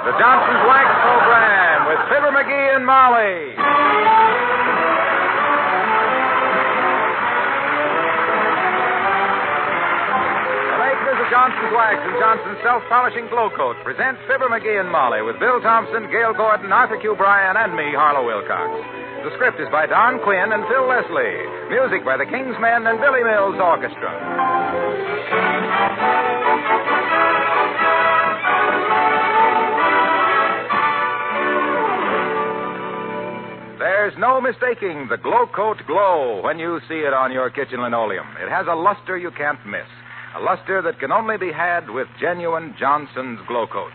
The Johnson's Wax Program with Fibber McGee and Molly. The makers of Johnson's Wax and Johnson's Self-Polishing Glow Coat present Fibber McGee and Molly with Bill Thompson, Gail Gordon, Arthur Q. Bryan, and me, Harlow Wilcox. The script is by Don Quinn and Phil Leslie. Music by the Kingsmen and Billy Mills Orchestra. There's no mistaking the Glow Coat glow when you see it on your kitchen linoleum. It has a luster you can't miss. A luster that can only be had with genuine Johnson's Glow Coat.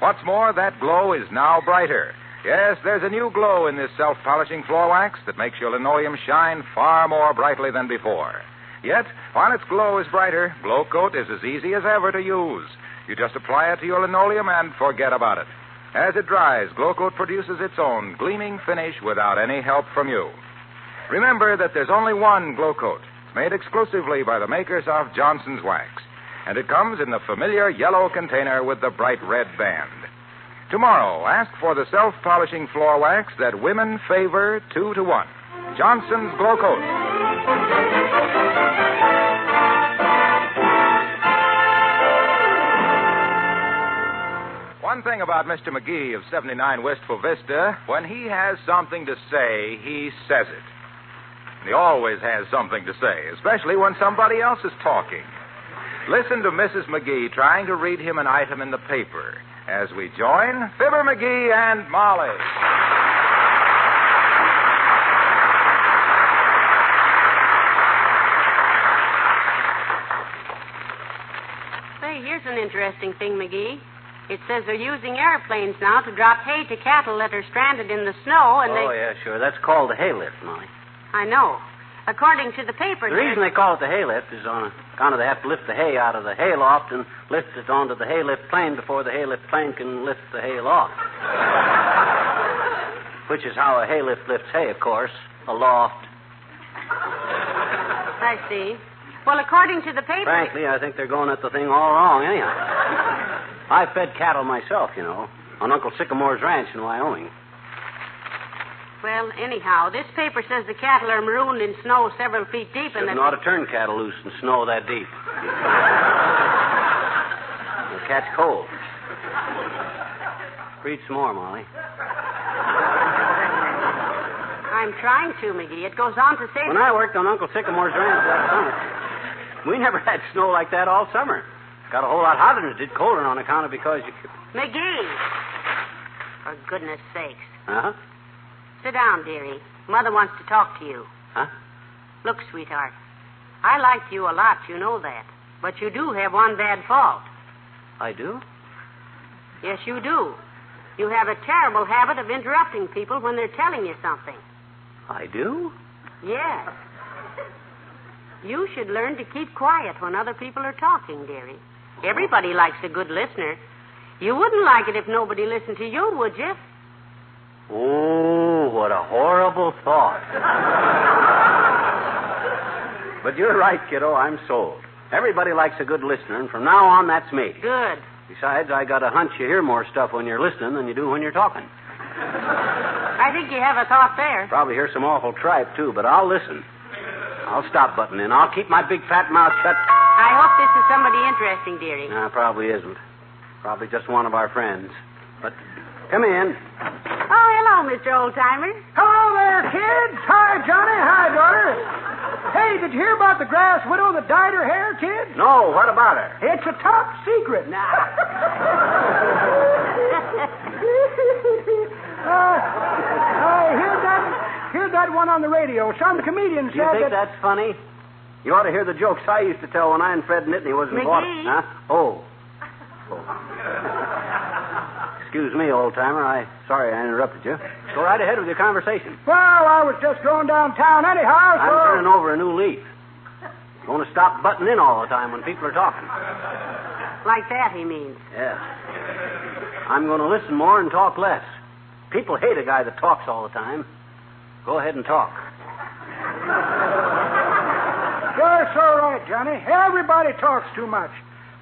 What's more, that glow is now brighter. Yes, there's a new glow in this self-polishing floor wax that makes your linoleum shine far more brightly than before. Yet, while its glow is brighter, Glow Coat is as easy as ever to use. You just apply it to your linoleum and forget about it. As it dries, Glow Coat produces its own gleaming finish without any help from you. Remember that there's only one Glow Coat. It's made exclusively by the makers of Johnson's Wax. And it comes in the familiar yellow container with the bright red band. Tomorrow, ask for the self-polishing floor wax that women favor 2-to-1. Johnson's Glow Coat. One thing about Mr. McGee of 79 Wistful Vista, when he has something to say, he says it. And he always has something to say, especially when somebody else is talking. Listen to Mrs. McGee trying to read him an item in the paper as we join Fibber McGee and Molly. Say, here's an interesting thing, McGee. It says they're using airplanes now to drop hay to cattle that are stranded in the snow, and Oh, yeah, sure. That's called the hay lift, Molly. I know. According to the paper... The reason they call it the hay lift is on account of they have to lift the hay out of the hay loft and lift it onto the hay lift plane before the hay lift plane can lift the hay loft. Which is how a hay lift lifts hay, of course. A loft. I see. Well, according to the paper... Frankly, I think they're going at the thing all wrong, anyhow. I fed cattle myself, you know, on Uncle Sycamore's ranch in Wyoming. Well, anyhow, this paper says the cattle are marooned in snow several feet deep, and Shouldn't ought to turn cattle loose in snow that deep. They'll catch cold. Read some more, Molly. I'm trying to, McGee. It goes on to say... When I worked on Uncle Sycamore's ranch last summer, we never had snow like that all summer. Got a whole lot hotter than it did colder on account of because you... McGee! For goodness sakes. Uh-huh? Sit down, dearie. Mother wants to talk to you. Huh? Look, sweetheart, I like you a lot, you know that. But you do have one bad fault. I do? Yes, you do. You have a terrible habit of interrupting people when they're telling you something. I do? Yes. You should learn to keep quiet when other people are talking, dearie. Everybody likes a good listener. You wouldn't like it if nobody listened to you, would you? Oh, what a horrible thought. But you're right, kiddo. I'm sold. Everybody likes a good listener, and from now on, that's me. Good. Besides, I got a hunch you hear more stuff when you're listening than you do when you're talking. I think you have a thought there. Probably hear some awful tripe, too, but I'll listen. I'll stop butting in. I'll keep my big fat mouth shut. I hope this is somebody interesting, dearie. No, probably isn't. Probably just one of our friends. But come in. Oh, hello, Mr. Oldtimer. Hello there, kids. Hi, Johnny. Hi, daughter. Hey, did you hear about the grass widow that dyed her hair, kids? No, what about her? It's a top secret now. I heard that one on the radio. Some comedian Do you said think that... that's funny? You ought to hear the jokes I used to tell when I and Fred Nittany was in McGee? Boston. Huh? Oh. Excuse me, old-timer. Sorry I interrupted you. Go right ahead with your conversation. Well, I was just going downtown anyhow, so... I'm turning over a new leaf. Going to stop butting in all the time when people are talking. Like that, he means. Yeah. I'm going to listen more and talk less. People hate a guy that talks all the time. Go ahead and talk. You're so right, Johnny. Everybody talks too much.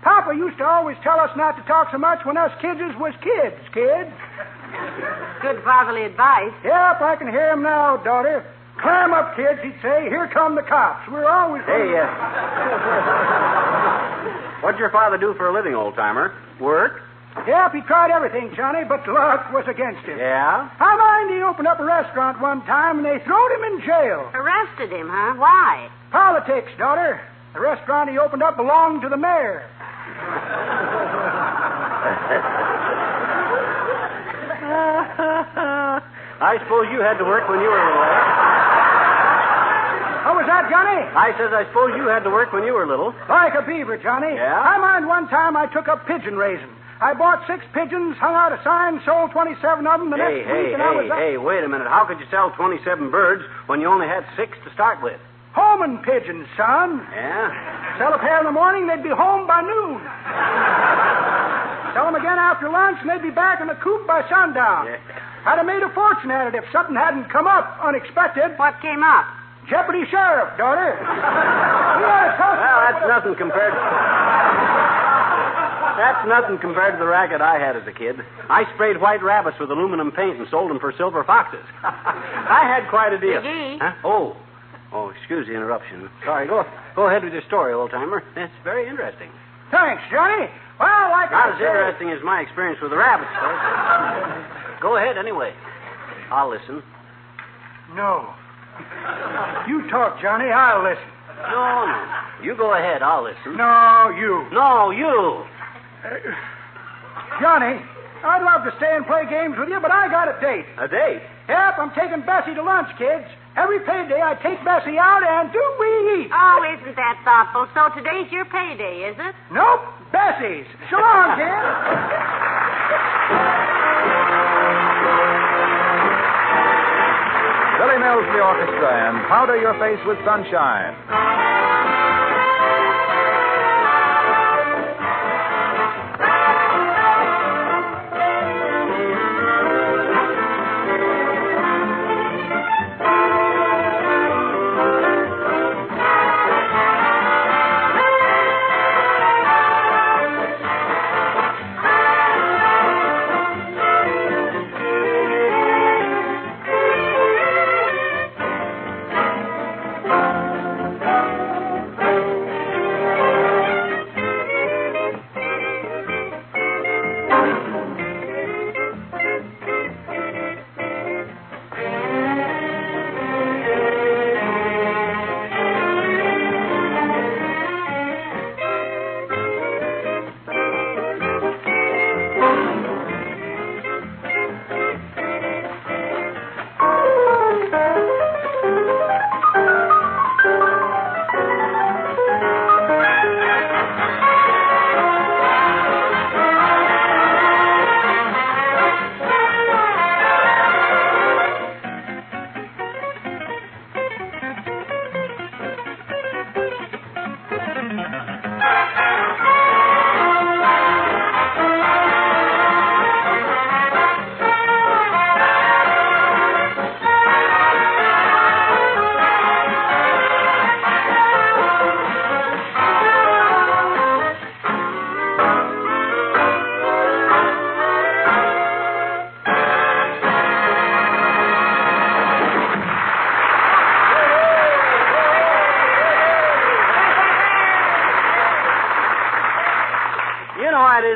Papa used to always tell us not to talk so much when us kids was kids. Good fatherly advice. Yep, I can hear him now, daughter. Climb up, kids, he'd say. Here come the cops. We're always... Hey, what'd your father do for a living, old-timer? Work? Yep, he tried everything, Johnny, but luck was against him. Yeah? I mind he opened up a restaurant one time, and they throwed him in jail. Arrested him, huh? Why? Politics, daughter. The restaurant he opened up belonged to the mayor. I suppose you had to work when you were little, eh? What was that, Johnny? I suppose you had to work when you were little. Like a beaver, Johnny. Yeah? I mind one time I took up pigeon raising. I bought 6 pigeons, hung out a sign, sold 27 of them the next week, and I was... Hey, wait a minute. How could you sell 27 birds when you only had 6 to start with? Homing pigeons, son. Yeah? Sell a pair in the morning, they'd be home by noon. Sell them again after lunch, and they'd be back in the coop by sundown. Yeah. I'd have made a fortune at it if something hadn't come up unexpected. What came up? Jeopardy Sheriff, daughter. Well, that's nothing compared to the racket I had as a kid. I sprayed white rabbits with aluminum paint and sold them for silver foxes. I had quite a deal. McGee? Huh? Oh, excuse the interruption. Sorry, go ahead with your story, old-timer. It's very interesting. Thanks, Johnny. Well, like Not I as said... interesting as my experience with the rabbits, though. Go ahead anyway. I'll listen. No. You talk, Johnny. I'll listen. No. You go ahead. I'll listen. No, you. No, you. Johnny, I'd love to stay and play games with you, but I got a date. A date? Yep, I'm taking Bessie to lunch, kids. Every payday I take Bessie out, and do we eat? Oh, isn't that thoughtful? So today's your payday, is it? Nope, Bessie's. So long, kids. Billy Mills, the orchestra, and Powder Your Face with Sunshine.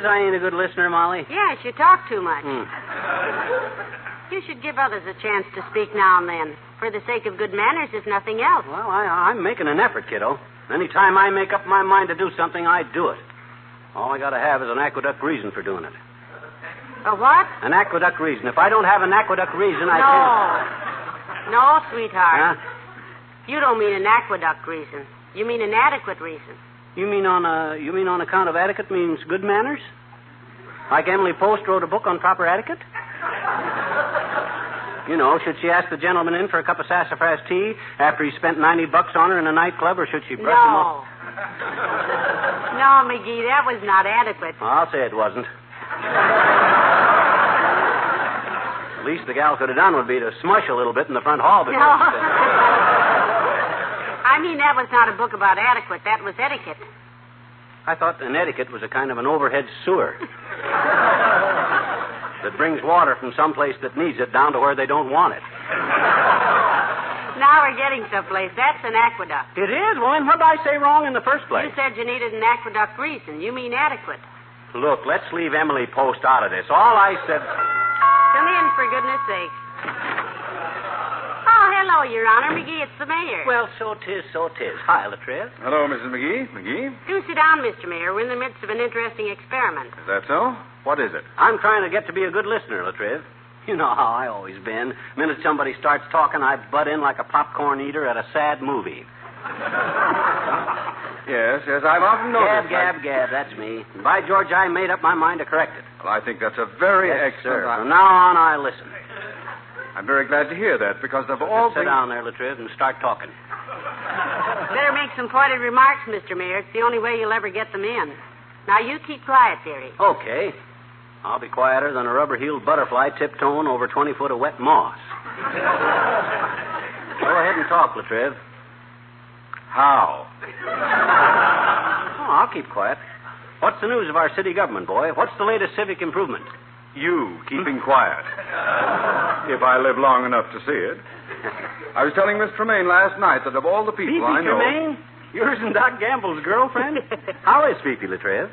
I ain't a good listener, Molly? Yes, you talk too much. You should give others a chance to speak now and then. For the sake of good manners, if nothing else. Well, I'm making an effort, kiddo. Any time I make up my mind to do something, I do it. All I got to have is an aqueduct reason for doing it. A what? An aqueduct reason. If I don't have an aqueduct reason, I can't... No, sweetheart. Huh? You don't mean an aqueduct reason. You mean an adequate reason. You mean on account of etiquette means good manners? Like Emily Post wrote a book on proper etiquette? You know, should she ask the gentleman in for a cup of sassafras tea after he spent $90 on her in a nightclub, or should she brush him off? No, McGee, that was not adequate. I'll say it wasn't. The least the gal could have done would be to smush a little bit in the front hall. No. I mean, that was not a book about adequate. That was etiquette. I thought an etiquette was a kind of an overhead sewer that brings water from someplace that needs it down to where they don't want it. Now we're getting someplace. That's an aqueduct. It is? Well, then what did I say wrong in the first place? You said you needed an aqueduct reason. You mean adequate. Look, let's leave Emily Post out of this. All I said... Come in, for goodness sake. Oh, hello, Your Honor. McGee, it's the mayor. Well, so 'tis. Hi, Latrell. Hello, Mrs. McGee. McGee? Do sit down, Mr. Mayor. We're in the midst of an interesting experiment. Is that so? What is it? I'm trying to get to be a good listener, Latriv. You know how I always been. The minute somebody starts talking, I butt in like a popcorn eater at a sad movie. Yes, I've often noticed. Gab, that's me. And by George, I made up my mind to correct it. Well, I think that's a very excellent... Sir. From now on, I listen. I'm very glad to hear that, because of all Just sit down there, Latriv, and start talking. Better make some pointed remarks, Mr. Mayor. It's the only way you'll ever get them in. Now, you keep quiet, dearie. Okay. I'll be quieter than a rubber-heeled butterfly tiptoeing over 20 foot of wet moss. Go ahead and talk, Latriv. How? Oh, I'll keep quiet. What's the news of our city government, boy? What's the latest civic improvement? You keeping quiet. If I live long enough to see it. I was telling Miss Tremaine last night that of all the people I know... Tremaine? Yours and Doc Gamble's girlfriend? How is Fifi, Latriv?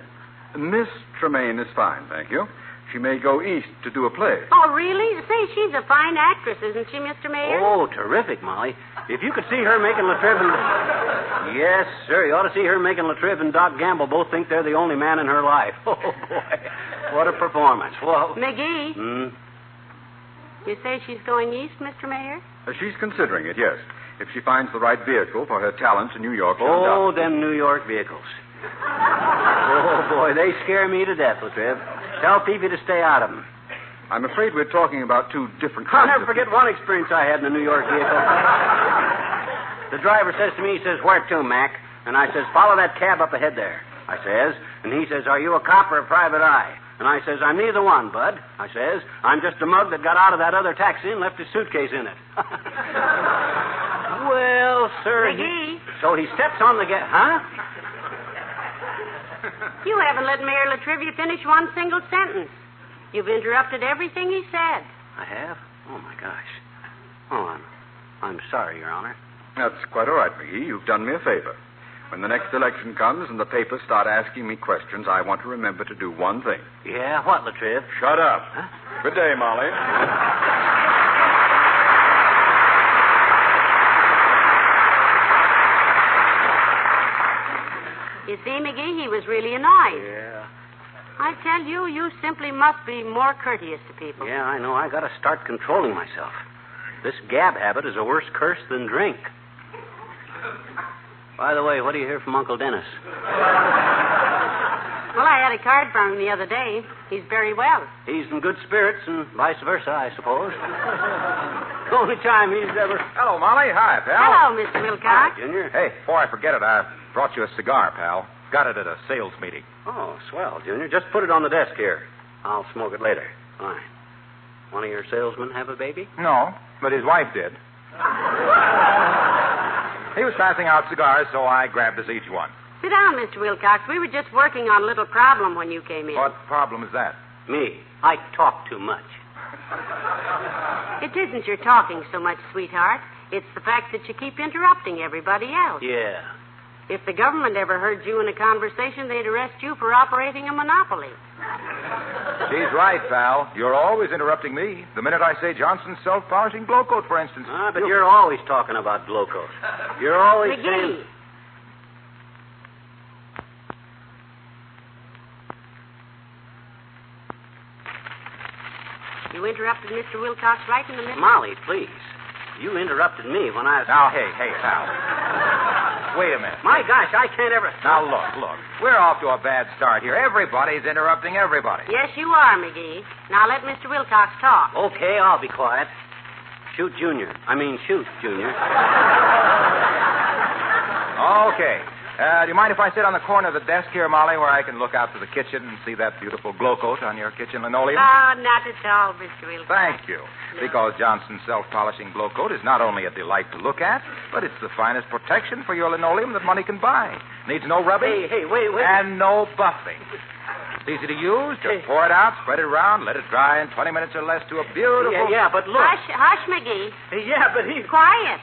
Miss Tremaine is fine, thank you. She may go east to do a play. Oh, really? Say, she's a fine actress, isn't she, Mr. Mayor? Oh, terrific, Molly. If you could see her making Latriv and... Yes, sir, you ought to see her making Latriv and Doc Gamble both think they're the only man in her life. Oh, boy. What a performance. Whoa. McGee? You say she's going east, Mr. Mayor? She's considering it, yes. If she finds the right vehicle for her talents in New York... Oh, them New York vehicles. Oh, boy, they scare me to death, Latriv. Tell Fifi to stay out of them. I'm afraid we're talking about two different I'll kinds never forget one experience I had in a New York vehicle. The driver says to me, he says, "Where to, Mac?" And I says, "Follow that cab up ahead there." I says, and he says, "Are you a cop or a private eye?" And I says, "I'm neither one, bud." I says, "I'm just a mug that got out of that other taxi and left his suitcase in it." Well, sir... McGee? So he steps on the Huh? You haven't let Mayor Latrivia finish one single sentence. You've interrupted everything he said. I have? Oh, my gosh. Oh, I'm sorry, Your Honor. That's quite all right, McGee. You've done me a favor. When the next election comes and the papers start asking me questions, I want to remember to do one thing. Yeah, what, Latriv? Shut up. Huh? Good day, Molly. You see, McGee, he was really annoyed. Yeah. I tell you, you simply must be more courteous to people. Yeah, I know. I got to start controlling myself. This gab habit is a worse curse than drink. By the way, what do you hear from Uncle Dennis? Well, I had a card from him the other day. He's very well. He's in good spirits and vice versa, I suppose. The only time he's ever... Hello, Molly. Hi, pal. Hello, Mr. Wilcox. Hi, Junior. Hey, before I forget it, I brought you a cigar, pal. Got it at a sales meeting. Oh, swell, Junior. Just put it on the desk here. I'll smoke it later. Fine. One of your salesmen have a baby? No, but his wife did. He was passing out cigars, so I grabbed us each one. Sit down, Mr. Wilcox. We were just working on a little problem when you came in. What problem is that? Me. I talk too much. It isn't your talking so much, sweetheart. It's the fact that you keep interrupting everybody else. Yeah. If the government ever heard you in a conversation, they'd arrest you for operating a monopoly. She's right, pal. You're always interrupting me. The minute I say Johnson's self-polishing glow coat, for instance. But you're always talking about glow coat. You're always McGee. saying... You interrupted Mr. Wilcox right in the middle. Molly, please. You interrupted me when I was... Now, hey, pal. Wait a minute. My gosh, I can't ever... Now, look. We're off to a bad start here. Everybody's interrupting everybody. Yes, you are, McGee. Now let Mr. Wilcox talk. Okay, I'll be quiet. Shoot, Junior. Okay. Do you mind if I sit on the corner of the desk here, Molly, where I can look out to the kitchen and see that beautiful glow coat on your kitchen linoleum? Oh, not at all, Mr. Wilcox. Thank you. Because Johnson's self-polishing glow coat is not only a delight to look at, but it's the finest protection for your linoleum that money can buy. Needs no rubbing. Hey, wait. And no buffing. It's easy to use. Just pour it out, spread it around, let it dry in 20 minutes or less to a beautiful... Yeah, but look. Hush, McGee. Yeah, but he... Quiet.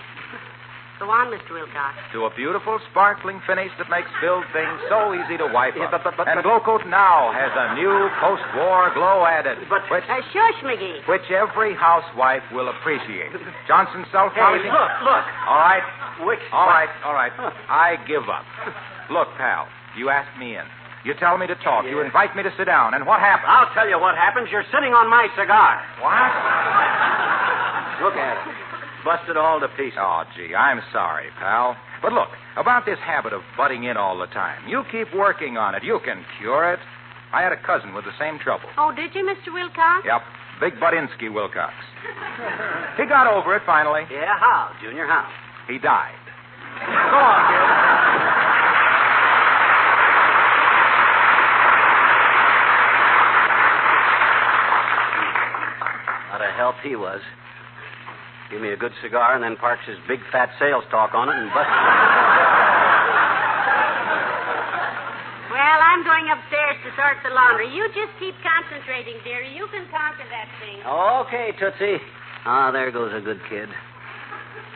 Go on, Mr. Wilcox. To a beautiful, sparkling finish that makes filled things so easy to wipe up. but- And Glow Coat now has a new post-war glow added. Which Shush, McGee. every housewife will appreciate. Johnson's self-polishing... Hey, look. All right. All right. Huh. I give up. Look, pal, you asked me in. You tell me to talk. You invite me to sit down. And what happens? I'll tell you what happens. You're sitting on my cigar. What? Look at it. Busted all to pieces. Oh, gee, I'm sorry, pal. But look, about this habit of butting in all the time, you keep working on it. You can cure it. I had a cousin with the same trouble. Oh, did you, Mr. Wilcox? Yep, Big Budinsky Wilcox. He got over it finally. Yeah, how, Junior, how? He died. Go on, kid. What a help he was. Give me a good cigar and then parks his big fat sales talk on it and busts it. Well, I'm going upstairs to start the laundry. You just keep concentrating, dearie. You can conquer that thing. Okay, Tootsie. Ah, there goes a good kid.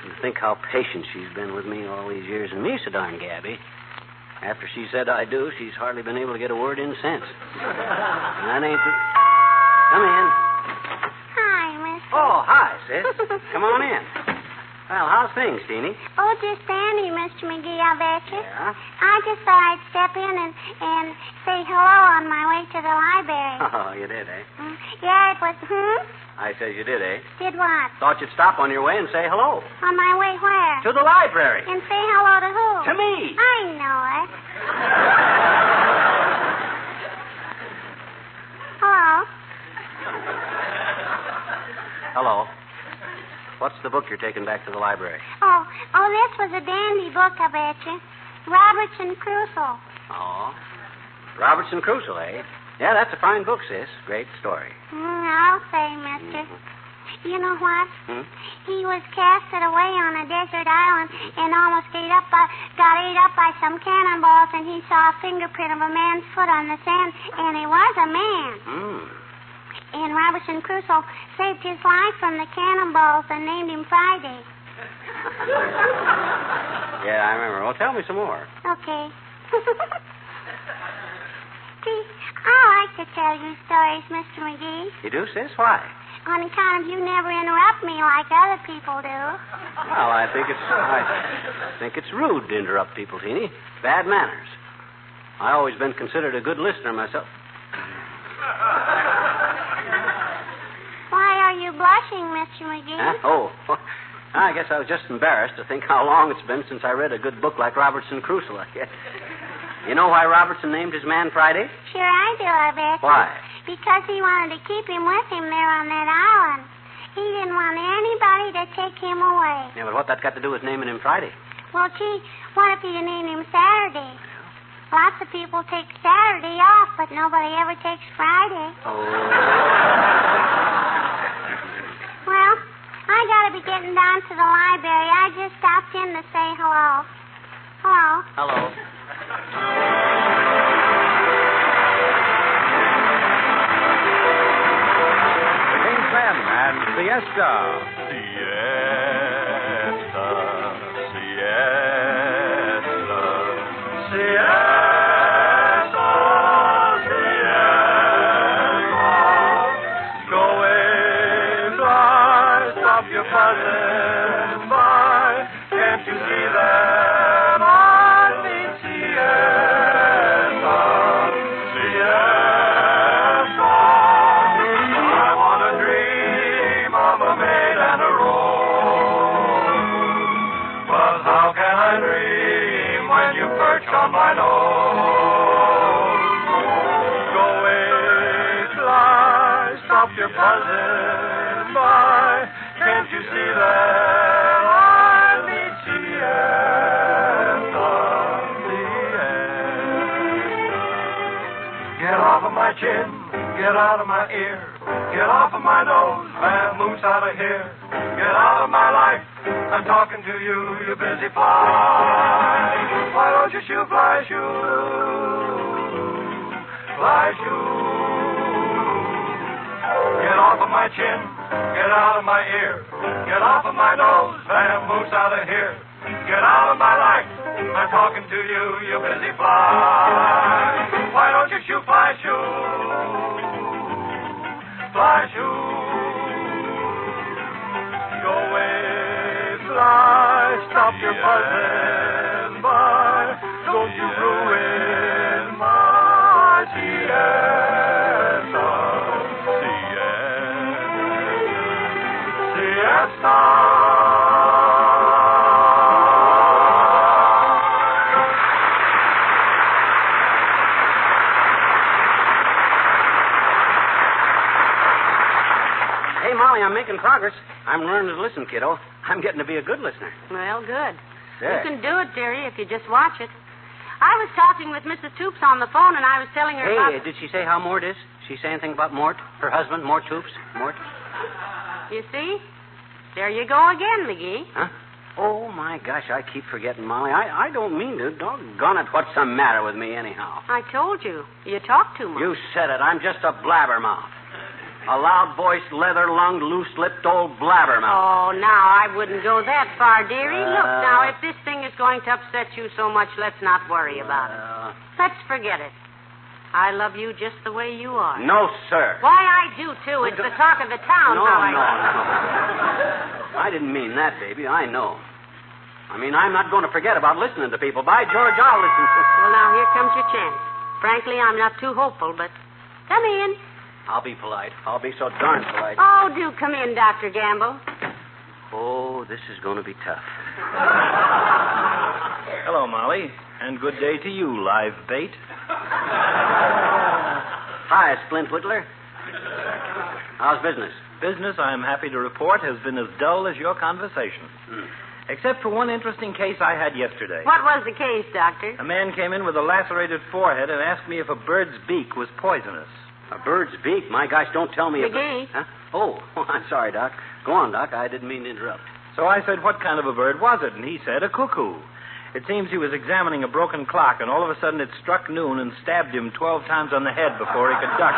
You think how patient she's been with me all these years, and me so darn gabby. After she said I do, she's hardly been able to get a word in since. That ain't the... Come in. Hi, mister. Oh, hi, sis. Come on in. Well, how's things, Teeny? Oh, just dandy, Mr. McGee, I bet you. Yeah? I just thought I'd step in and say hello on my way to the library. Oh, you did, eh? Yeah, it was, I said you did, eh? Did what? Thought you'd stop on your way and say hello. On my way where? To the library. And say hello to who? To me. I know it. Hello? Hello. What's the book you're taking back to the library? Oh, this was a dandy book, I bet you. Robertson Crusoe. Oh. Robertson Crusoe, eh? Yeah, that's a fine book, sis. Great story. I'll say, mister. You know what? He was casted away on a desert island and almost got ate up by some cannonballs, and he saw a fingerprint of a man's foot on the sand, and it was a man. And Robinson Crusoe saved his life from the cannonballs and named him Friday. Yeah, I remember. Well, tell me some more. Okay. See, I like to tell you stories, Mr. McGee. You do, sis? Why? On account of you never interrupt me like other people do. Well, I think it's rude to interrupt people, Teeny. Bad manners. I always been considered a good listener myself. Why are you blushing, Mr. McGee? Huh? Oh, I guess I was just embarrassed to think how long it's been since I read a good book like Robertson Crusoe, I guess. You know why Robertson named his man Friday? Sure I do, I bet. Why? Because he wanted to keep him with him there on that island. He didn't want anybody to take him away. Yeah, but what that got to do with naming him Friday? Well, gee, what if you named him Saturday? Lots of people take Saturday off, but nobody ever takes Friday. Oh. Well, I gotta be getting down to the library. I just stopped in to say hello. Hello. Hello. The King's Men and Siesta. Siesta, siesta, siesta, siesta. Go away, fly, stop your buzzing by. Can't you see them? I mean siesta, siesta. I want to dream of a maid and a rose. But how can I dream when you perch on my nose? Go away, fly, stop your buzzing by. Can't you see that I need siesta, siesta? chin. Get out of my ear. Get off of my nose. Vamoose out of here. Get out of my life. I'm talking to you, you busy fly. Why don't you shoot, fly, shoot? Fly, shoot. Get off of my chin. Get out of my ear. Get off of my nose. Vamoose out of here. Get out of my life. I'm talking to you, you busy fly. Why don't you shoot, fly, shoot? Fly, shoot. Go away, fly. Stop your buzzing by. Don't you ruin my siesta. Siesta. Molly, I'm making progress. I'm learning to listen, kiddo. I'm getting to be a good listener. Well, good. Sure. You can do it, dearie, if you just watch it. I was talking with Mrs. Toops on the phone, and I was telling her about... Hey, did she say how Mort is? She say anything about Mort? Her husband, Mort Toops? Mort? You see? There you go again, McGee. Huh? Oh, my gosh, I keep forgetting, Molly. I don't mean to. Doggone it, what's the matter with me, anyhow? I told you. You talk too much. You said it. I'm just a blabbermouth. A loud-voiced, leather-lunged, loose-lipped old blabbermouth. Oh, now, I wouldn't go that far, dearie. Look, now, if this thing is going to upset you so much, let's not worry about it. Let's forget it. I love you just the way you are. No, sir. Why, I do, too. It's the talk of the town. No. I didn't mean that, baby. I know. I mean, I'm not going to forget about listening to people. By George, I'll listen to... Well, now, here comes your chance. Frankly, I'm not too hopeful, but come in. I'll be polite. I'll be so darn polite. Oh, do come in, Dr. Gamble. Oh, this is going to be tough. Hello, Molly. And good day to you, live bait. Hi, Splint Whittler. How's business? Business, I'm happy to report, has been as dull as your conversation. Except for one interesting case I had yesterday. What was the case, Doctor? A man came in with a lacerated forehead and asked me if a bird's beak was poisonous. A bird's beak? My gosh, don't tell me... McGee. Huh? Oh, I'm sorry, Doc. Go on, Doc. I didn't mean to interrupt. So I said, what kind of a bird was it? And he said, a cuckoo. It seems he was examining a broken clock, and all of a sudden it struck noon and stabbed him 12 times on the head before he could duck.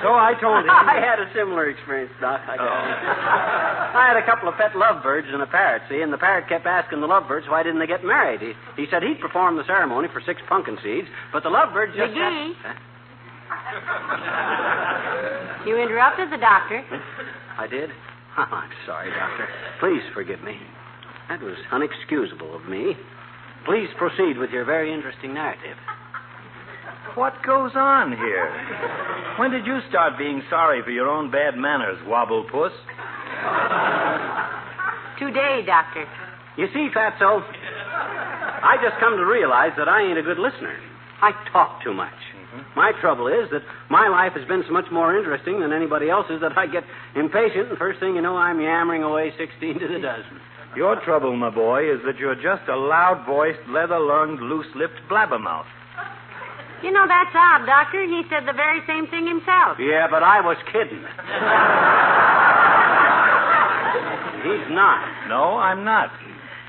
So I told him... I had a similar experience, Doc. I had a couple of pet lovebirds and a parrot, see, and the parrot kept asking the lovebirds why didn't they get married. He said he'd perform the ceremony for 6 pumpkin seeds, but the lovebirds just... McGee. You interrupted the doctor. I did? Oh, I'm sorry, Doctor. Please forgive me. That was unexcusable of me. Please proceed with your very interesting narrative. What goes on here? When did you start being sorry for your own bad manners, wobble puss? Today, Doctor. You see, Fatso, I just come to realize that I ain't a good listener. I talk too much. My trouble is that my life has been so much more interesting than anybody else's that I get impatient, and first thing you know, I'm yammering away 16 to the dozen. Your trouble, my boy, is that you're just a loud-voiced, leather-lunged, loose-lipped blabbermouth. You know, that's odd, Doctor. He said the very same thing himself. Yeah, but I was kidding. He's not. No, I'm not.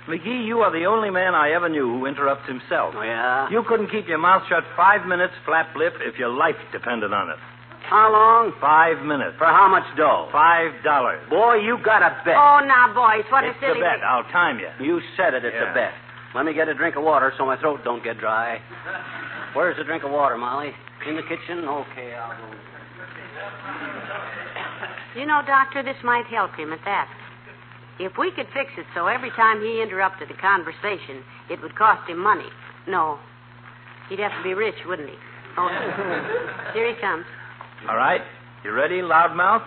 McGee, you are the only man I ever knew who interrupts himself. Oh, yeah? You couldn't keep your mouth shut 5 minutes, flap lip, if your life depended on it. How long? 5 minutes. For how much dough? $5. Boy, you got a bet. Oh, now, boys, what It's a silly... the bet. I'll time you. You said it. It's a bet. Let me get a drink of water so my throat don't get dry. Where's the drink of water, Molly? In the kitchen? Okay, I'll go. You know, Doctor, this might help him at that. If we could fix it so every time he interrupted a conversation, it would cost him money. No. He'd have to be rich, wouldn't he? Oh, here he comes. All right. You ready, loudmouth?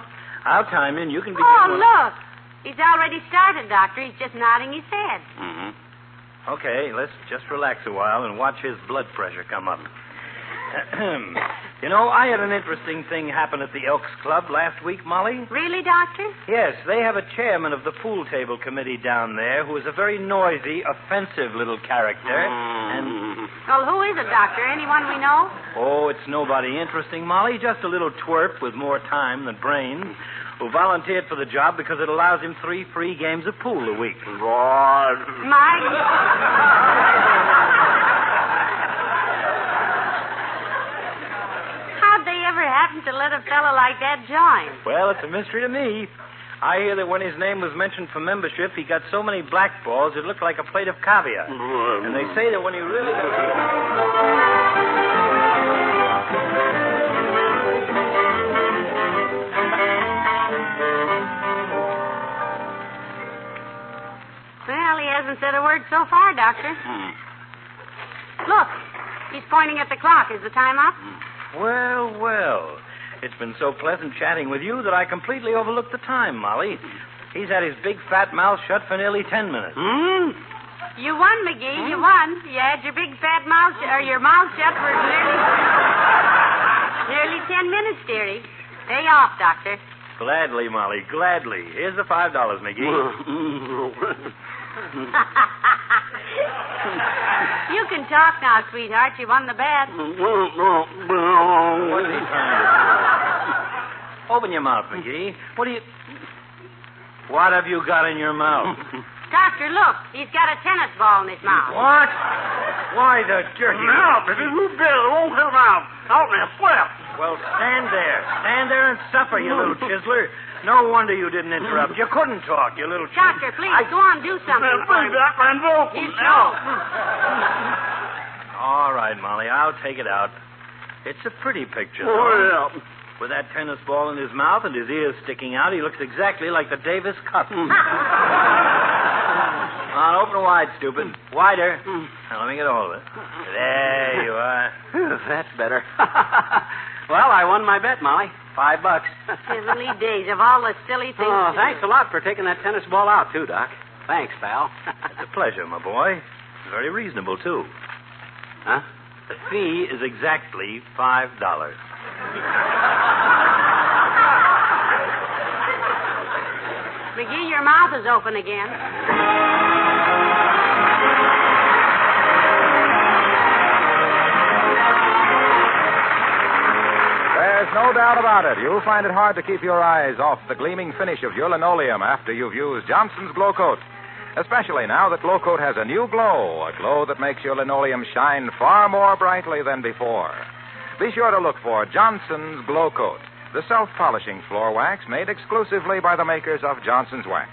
I'll time you, and you can begin. Oh, look. He's already started, Doctor. He's just nodding his head. Mm-hmm. Okay, let's just relax a while and watch his blood pressure come up. You know, I had an interesting thing happen at the Elks Club last week, Molly. Really, Doctor? Yes, they have a chairman of the pool table committee down there who is a very noisy, offensive little character. And... Well, who is it, Doctor? Anyone we know? Oh, it's nobody interesting, Molly. Just a little twerp with more time than brains who volunteered for the job because it allows him 3 free games of pool a week. Mike? How'd they ever happen to let a fellow like that join? Well, it's a mystery to me. I hear that when his name was mentioned for membership, he got so many blackballs it looked like a plate of caviar. And they say that when he really... Well, he hasn't said a word so far, Doctor. Look, he's pointing at the clock. Is the time up? Well, well. It's been so pleasant chatting with you that I completely overlooked the time, Molly. He's had his big fat mouth shut for nearly 10 minutes. You won, McGee. You won. You had your big fat mouth, your mouth shut for nearly 10 minutes, dearie. Pay off, Doctor. Gladly, Molly, gladly. Here's the $5, McGee. You can talk now, sweetheart. You won the bet. What's he trying to do? Open your mouth, McGee. What have you got in your mouth? Doctor, look. He's got a tennis ball in his mouth. What? Why the jerky? No, baby, you did it. Won't hit around. Help me, flip. Well, stand there. Stand there and suffer, you little chiseler. No wonder you didn't interrupt. You couldn't talk, you little Doctor, please, go on, do something for him. He's slow. All right, Molly, I'll take it out. It's a pretty picture, though. Oh, yeah. With that tennis ball in his mouth and his ears sticking out, he looks exactly like the Davis Cup. Come on, open wide, stupid. Wider. Now, let me get a hold of it. There you are. That's better. Well, I won my bet, Molly. $5. Heavenly days of all the silly things. Oh, thanks a lot for taking that tennis ball out, too, Doc. Thanks, pal. It's a pleasure, my boy. It's very reasonable, too. Huh? The fee is exactly $5. McGee, your mouth is open again. There's no doubt about it. You'll find it hard to keep your eyes off the gleaming finish of your linoleum after you've used Johnson's Glow Coat. Especially now that Glow Coat has a new glow, a glow that makes your linoleum shine far more brightly than before. Be sure to look for Johnson's Glow Coat, the self-polishing floor wax made exclusively by the makers of Johnson's Wax.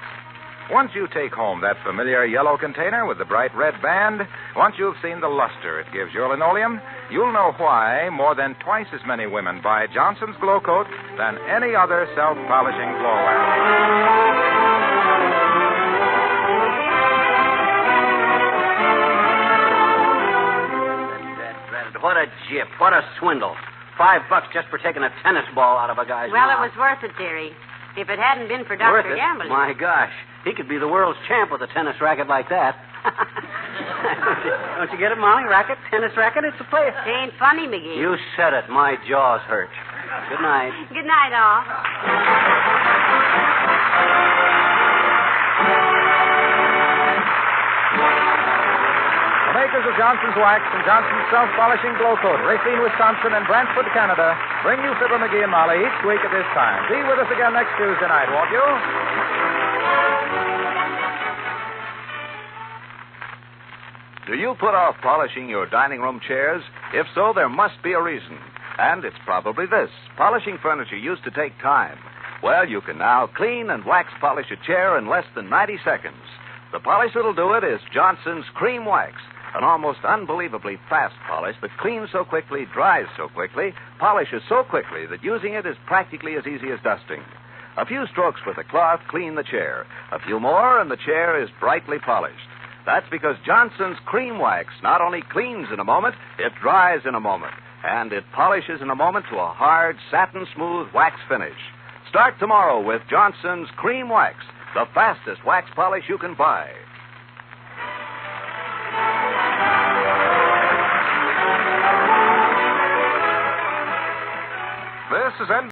Once you take home that familiar yellow container with the bright red band, once you've seen the luster it gives your linoleum, you'll know why more than twice as many women buy Johnson's Glow Coat than any other self-polishing floor wax. What a gyp. What a swindle. $5 just for taking a tennis ball out of a guy's Well, mouth. it was worth it, dearie. If it hadn't been for Worth Dr. it? Gambling. My gosh. He could be the world's champ with a tennis racket like that. Don't you get it, Molly? Racket? Tennis racket? It's a player. It ain't funny, McGee. You said it. My jaws hurt. Good night. Good night, all. The makers of Johnson's Wax and Johnson's Self-Polishing Glow Coat, Racine, Wisconsin, and Brantford, Canada, bring you Fibber McGee and Molly each week at this time. Be with us again next Tuesday night, won't you? Do you put off polishing your dining room chairs? If so, there must be a reason. And it's probably this. Polishing furniture used to take time. Well, you can now clean and wax polish a chair in less than 90 seconds. The polish that'll do it is Johnson's Cream Wax, an almost unbelievably fast polish that cleans so quickly, dries so quickly, polishes so quickly that using it is practically as easy as dusting. A few strokes with a cloth clean the chair. A few more and the chair is brightly polished. That's because Johnson's Cream Wax not only cleans in a moment, it dries in a moment. And it polishes in a moment to a hard, satin-smooth wax finish. Start tomorrow with Johnson's Cream Wax, the fastest wax polish you can buy. is